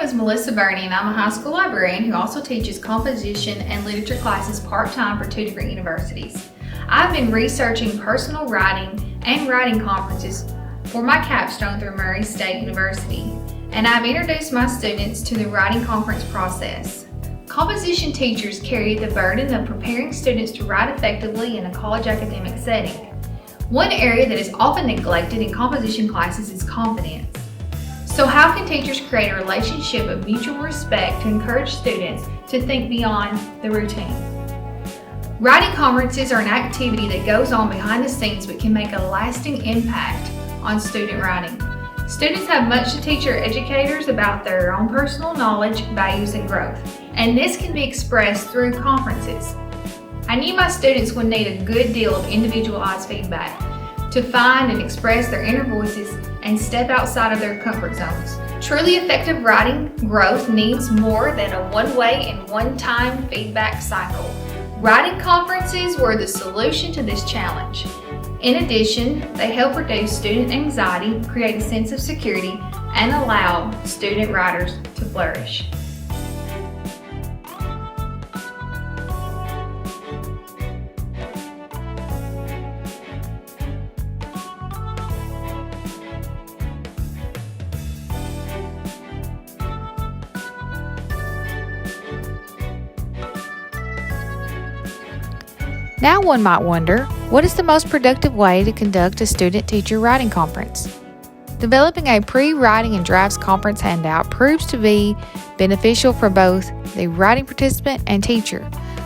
is Melissa Burney, and I'm a high school librarian who also teaches composition and literature classes part-time for 2 different universities. I've been researching personal writing and writing conferences for my capstone through Murray State University, and I've introduced my students to the writing conference process. Composition teachers carry the burden of preparing students to write effectively in a college academic setting. One area that is often neglected in composition classes is confidence. So how can teachers create a relationship of mutual respect to encourage students to think beyond the routine? Writing conferences are an activity that goes on behind the scenes but can make a lasting impact on student writing. Students have much to teach their educators about their own personal knowledge, values, and growth, and this can be expressed through conferences. I knew my students would need a good deal of individualized feedback to find and express their inner voices and step outside of their comfort zones. Truly effective writing growth needs more than a one-way and one-time feedback cycle. Writing conferences were the solution to this challenge. In addition, they help reduce student anxiety, create a sense of security, and allow student writers to flourish. Now one might wonder, what is the most productive way to conduct a student-teacher writing conference? Developing a pre-writing and drafts conference handout proves to be beneficial for both the writing participant and teacher.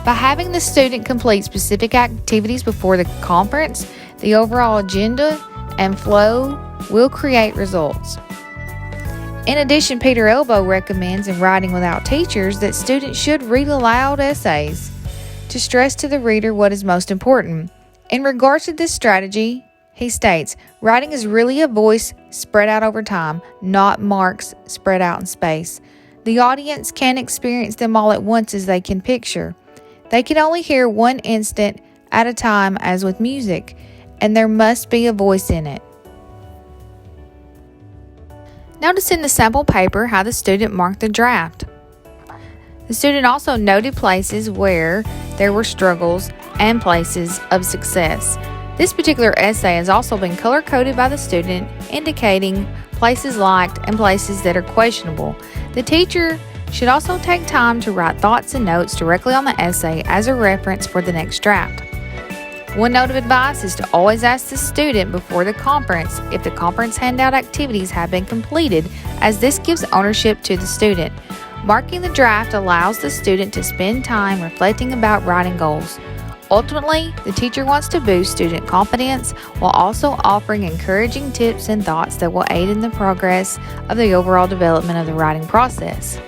By having the student complete specific activities before the conference, the overall agenda and flow will create results. In addition, Peter Elbow recommends in Writing Without Teachers that students should read aloud essays to stress to the reader what is most important. In regards to this strategy, he states, writing is really a voice spread out over time, not marks spread out in space. The audience can experience them all at once as they can picture. They can only hear one instant at a time as with music, and there must be a voice in it. Notice in the sample paper how the student marked the draft. The student also noted places where there were struggles and places of success. This particular essay has also been color-coded by the student, indicating places liked and places that are questionable. The teacher should also take time to write thoughts and notes directly on the essay as a reference for the next draft. One note of advice is to always ask the student before the conference if the conference handout activities have been completed, as this gives ownership to the student. Marking the draft allows the student to spend time reflecting about writing goals. Ultimately, the teacher wants to boost student confidence while also offering encouraging tips and thoughts that will aid in the progress of the overall development of the writing process.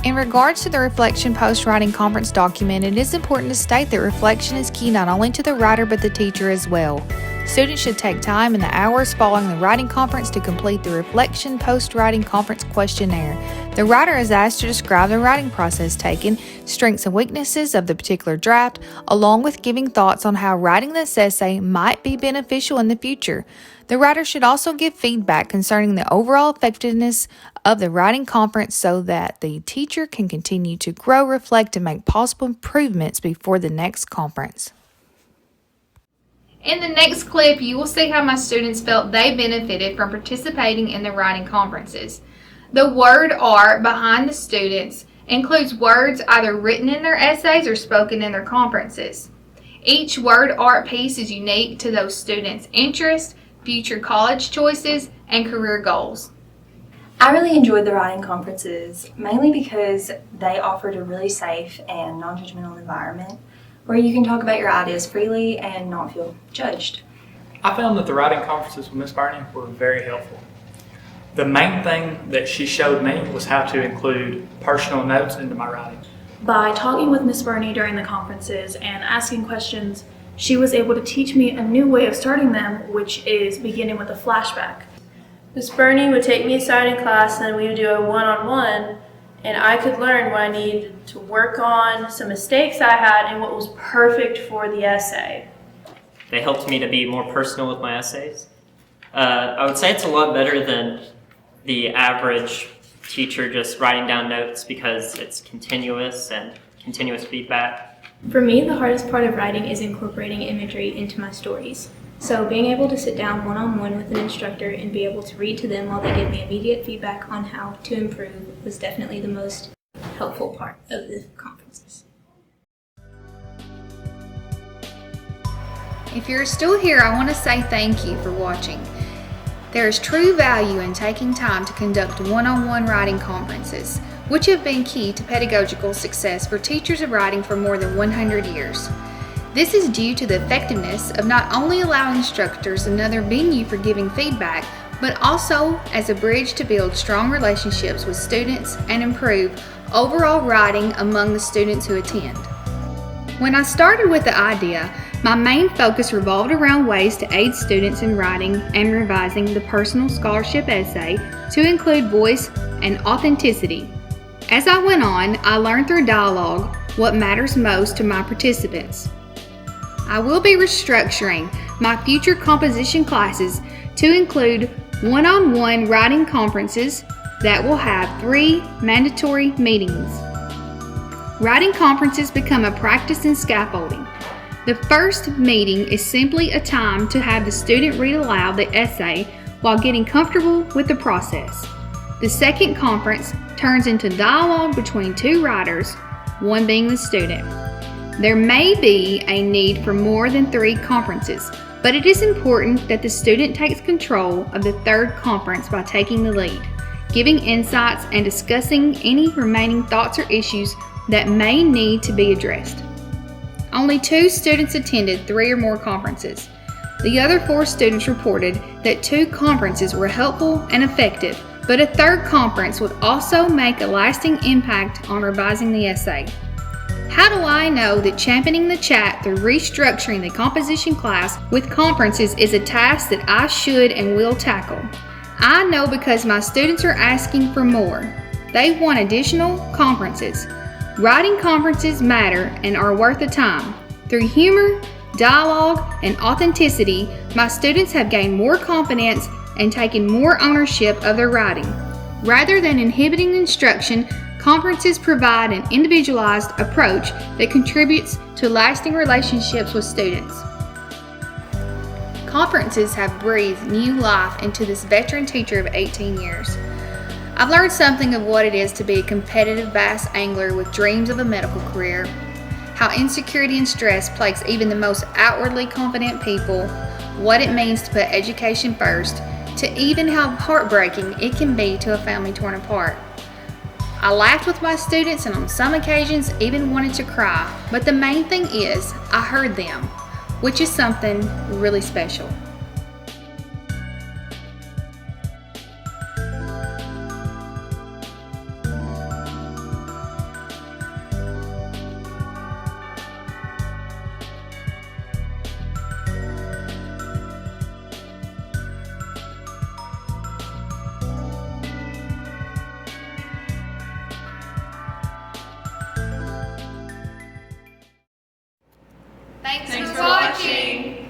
In regards to the reflection post-writing conference document, it is important to state that reflection is key not only to the writer but the teacher as well. Students should take time in the hours following the writing conference to complete the reflection post-writing conference questionnaire. The writer is asked to describe the writing process taken, strengths and weaknesses of the particular draft, along with giving thoughts on how writing this essay might be beneficial in the future. The writer should also give feedback concerning the overall effectiveness of the writing conference so that the teacher can continue to grow, reflect, and make possible improvements before the next conference. In the next clip, you will see how my students felt they benefited from participating in the writing conferences. The word art behind the students includes words either written in their essays or spoken in their conferences. Each word art piece is unique to those students' interests, future college choices, and career goals. I really enjoyed the writing conferences, mainly because they offered a really safe and non-judgmental environment where you can talk about your ideas freely and not feel judged. I found that the writing conferences with Ms. Burney were very helpful. The main thing that she showed me was how to include personal notes into my writing. By talking with Ms. Burney during the conferences and asking questions, she was able to teach me a new way of starting them, which is beginning with a flashback. Ms. Burney would take me aside in class and we would do a one-on-one, and I could learn what I needed to work on, some mistakes I had, and what was perfect for the essay. They helped me to be more personal with my essays. I would say it's a lot better than the average teacher just writing down notes because it's continuous and continuous feedback? For me, the hardest part of writing is incorporating imagery into my stories. So being able to sit down one-on-one with an instructor and be able to read to them while they give me immediate feedback on how to improve was definitely the most helpful part of the conferences. If you're still here, I want to say thank you for watching. There is true value in taking time to conduct one-on-one writing conferences, which have been key to pedagogical success for teachers of writing for more than 100 years. This is due to the effectiveness of not only allowing instructors another venue for giving feedback, but also as a bridge to build strong relationships with students and improve overall writing among the students who attend. When I started with the idea, my main focus revolved around ways to aid students in writing and revising the personal scholarship essay to include voice and authenticity. As I went on, I learned through dialogue what matters most to my participants. I will be restructuring my future composition classes to include one-on-one writing conferences that will have 3 mandatory meetings. Writing conferences become a practice in scaffolding. The first meeting is simply a time to have the student read aloud the essay while getting comfortable with the process. The second conference turns into dialogue between 2 writers, one being the student. There may be a need for more than 3 conferences, but it is important that the student takes control of the third conference by taking the lead, giving insights and discussing any remaining thoughts or issues that may need to be addressed. Only 2 students attended 3 or more conferences. The other 4 students reported that 2 conferences were helpful and effective, but a third conference would also make a lasting impact on revising the essay. How do I know that championing the chat through restructuring the composition class with conferences is a task that I should and will tackle? I know because my students are asking for more. They want additional conferences. Writing conferences matter and are worth the time. Through humor, dialogue, and authenticity, my students have gained more confidence and taken more ownership of their writing. Rather than inhibiting instruction, conferences provide an individualized approach that contributes to lasting relationships with students. Conferences have breathed new life into this veteran teacher of 18 years. I've learned something of what it is to be a competitive bass angler with dreams of a medical career, how insecurity and stress plagues even the most outwardly confident people, what it means to put education first, to even how heartbreaking it can be to a family torn apart. I laughed with my students and on some occasions even wanted to cry, but the main thing is I heard them, which is something really special. Thanks for watching.